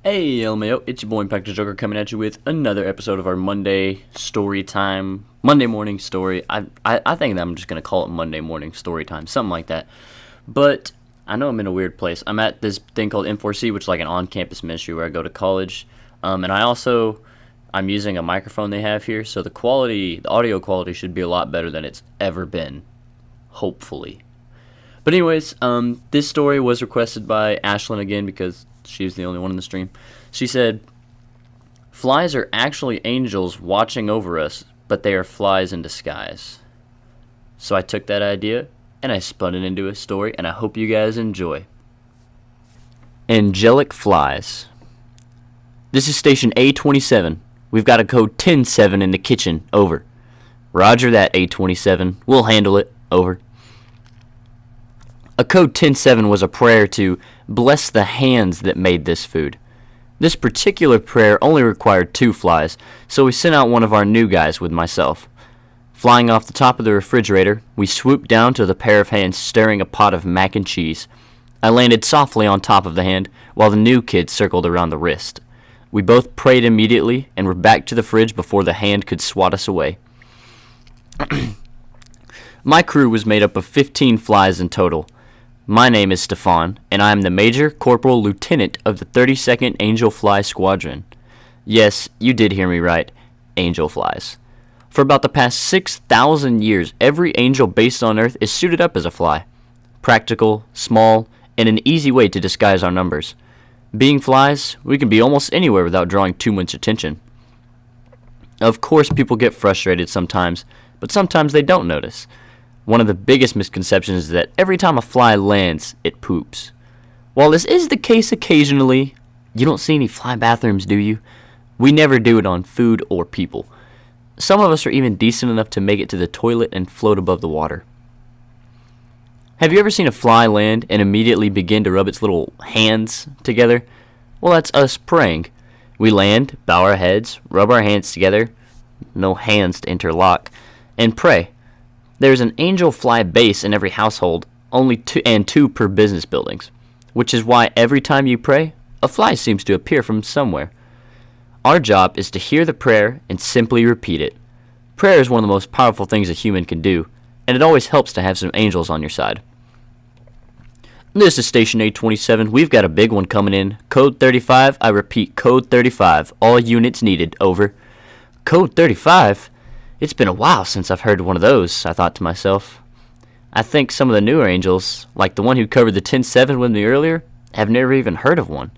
Hey LMAO, it's your boy Impact the Joker coming at you with another episode of our Monday story time, Monday morning story. I think that I'm just going to call it Monday morning story time, something like that. But I know I'm in a weird place. I'm at this thing called M4C, which is like an on-campus ministry where I go to college. And I'm using a microphone they have here, so the audio quality should be a lot better than it's ever been, hopefully. But anyways, this story was requested by Ashlyn again because she was the only one in the stream. She said, "Flies are actually angels watching over us, but they are flies in disguise." So I took that idea and I spun it into a story, and I hope you guys enjoy. Angelic Flies. This is station A27. We've got a code 107 in the kitchen. Over. Roger that, A27. We'll handle it. Over. A code 107 was a prayer to bless the hands that made this food. This particular prayer only required 2 flies, so we sent out one of our new guys with myself. Flying off the top of the refrigerator, we swooped down to the pair of hands stirring a pot of mac and cheese. I landed softly on top of the hand, while the new kid circled around the wrist. We both prayed immediately and were back to the fridge before the hand could swat us away. My crew was made up of 15 flies in total. My name is Stefan, and I am the Major Corporal Lieutenant of the 32nd Angel Fly Squadron. Yes, you did hear me right. Angel Flies. For about the past 6,000 years, every angel based on Earth is suited up as a fly. Practical, small, and an easy way to disguise our numbers. Being flies, we can be almost anywhere without drawing too much attention. Of course, people get frustrated sometimes, but sometimes they don't notice. One of the biggest misconceptions is that every time a fly lands, it poops. While this is the case occasionally, you don't see any fly bathrooms, do you? We never do it on food or people. Some of us are even decent enough to make it to the toilet and float above the water. Have you ever seen a fly land and immediately begin to rub its little hands together? Well, that's us praying. We land, bow our heads, rub our hands together, no hands to interlock, and pray. There's an angel fly base in every household, only two per business buildings, which is why every time you pray, a fly seems to appear from somewhere. Our job is to hear the prayer and simply repeat it. Prayer is one of the most powerful things a human can do, and it always helps to have some angels on your side. This is Station 827. We've got a big one coming in. Code 35. I repeat, Code 35. All units needed. Over. Code 35? It's been a while since I've heard one of those, I thought to myself. I think some of the newer angels, like the one who covered the 107 with me earlier, have never even heard of one.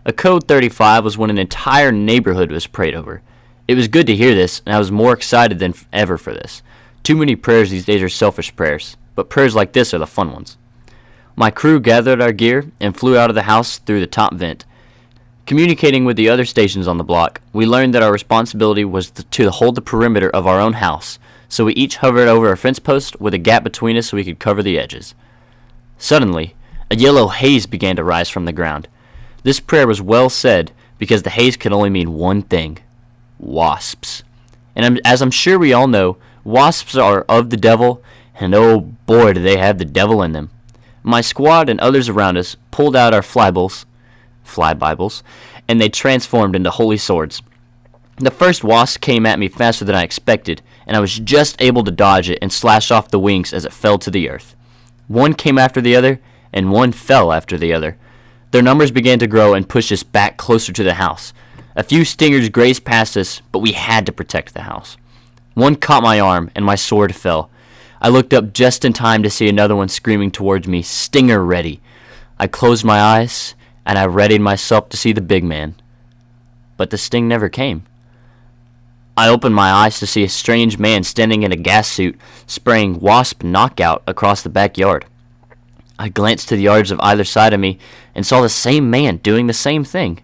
A Code 35 was when an entire neighborhood was prayed over. It was good to hear this, and I was more excited than ever for this. Too many prayers these days are selfish prayers, but prayers like this are the fun ones. My crew gathered our gear and flew out of the house through the top vent. Communicating with the other stations on the block, we learned that our responsibility was to hold the perimeter of our own house, so we each hovered over a fence post with a gap between us so we could cover the edges. Suddenly, a yellow haze began to rise from the ground. This prayer was well said because the haze could only mean one thing: wasps. And as I'm sure we all know, wasps are of the devil, and oh boy do they have the devil in them. My squad and others around us pulled out our fly Bibles, and they transformed into holy swords. The first wasp came at me faster than I expected, and I was just able to dodge it and slash off the wings as it fell to the earth. One came after the other, and one fell after the other. Their numbers began to grow and push us back closer to the house. A few stingers grazed past us, but we had to protect the house. One caught my arm, and my sword fell. I looked up just in time to see another one screaming towards me, "Stinger ready." I closed my eyes, and I readied myself to see the big man. But the sting never came. I opened my eyes to see a strange man standing in a gas suit, spraying wasp knockout across the backyard. I glanced to the yards of either side of me and saw the same man doing the same thing.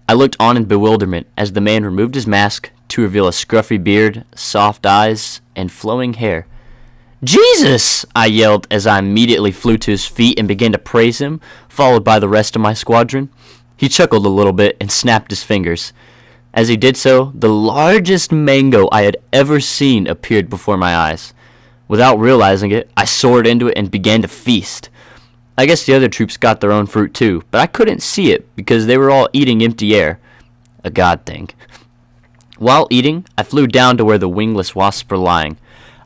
I looked on in bewilderment as the man removed his mask to reveal a scruffy beard, soft eyes, and flowing hair. "Jesus!" I yelled as I immediately flew to his feet and began to praise him, followed by the rest of my squadron. He chuckled a little bit and snapped his fingers. As he did so, the largest mango I had ever seen appeared before my eyes. Without realizing it, I soared into it and began to feast. I guess the other troops got their own fruit too, but I couldn't see it because they were all eating empty air. A god thing. While eating, I flew down to where the wingless wasps were lying.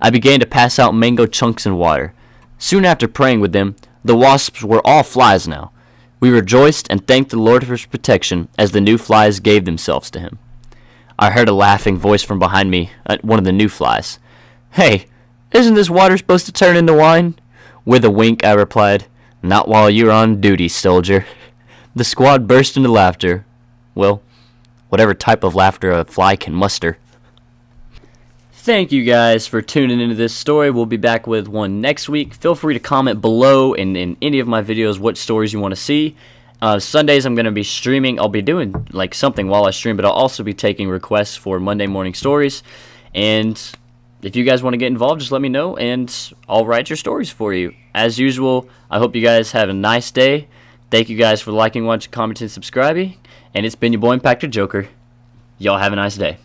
I began to pass out mango chunks in water. Soon after praying with them, the wasps were all flies now. We rejoiced and thanked the Lord for his protection as the new flies gave themselves to him. I heard a laughing voice from behind me, one of the new flies. "Hey, isn't this water supposed to turn into wine?" With a wink, I replied, "Not while you're on duty, soldier." The squad burst into laughter. Well, whatever type of laughter a fly can muster. Thank you guys for tuning into this story. We'll be back with one next week. Feel free to comment below in any of my videos what stories you want to see. Sundays I'm going to be streaming. I'll be doing like something while I stream, but I'll also be taking requests for Monday morning stories. And if you guys want to get involved, just let me know and I'll write your stories for you. As usual, I hope you guys have a nice day. Thank you guys for liking, watching, commenting, subscribing. And it's been your boy Impactor Joker. Y'all have a nice day.